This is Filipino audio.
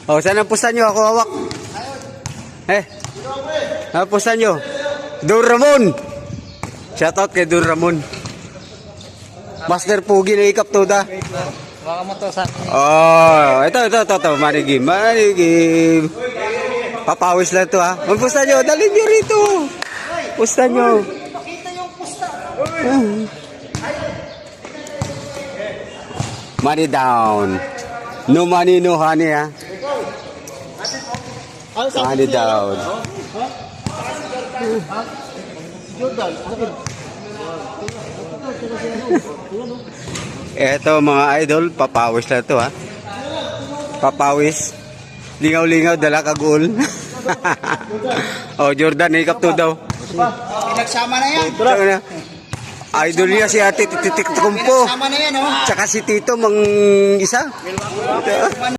Oh, saan ang pusta nyo? Ako hawak. Ang pusta nyo? Don Ramon. Shoutout kay Don Ramon. Master Pugi na ikap to da. Baka mo to sa... Oh, ito. Manigim. Papawis lang to ha. Ang pusta nyo, dalhin nyo rito. Pusta nyo. Pakita yung pusta. Money down. No money, no honey ha. Money down. Eto mga idol, papawis na to ha. Papawis. Lingaw-lingaw, dala kagul. Oh, Jordan, ikap to daw. Pinagsama na yan. Idol niya si Ate Titik Kumpo. Pinagsama na yan, oh. Tsaka si Tito mang isa.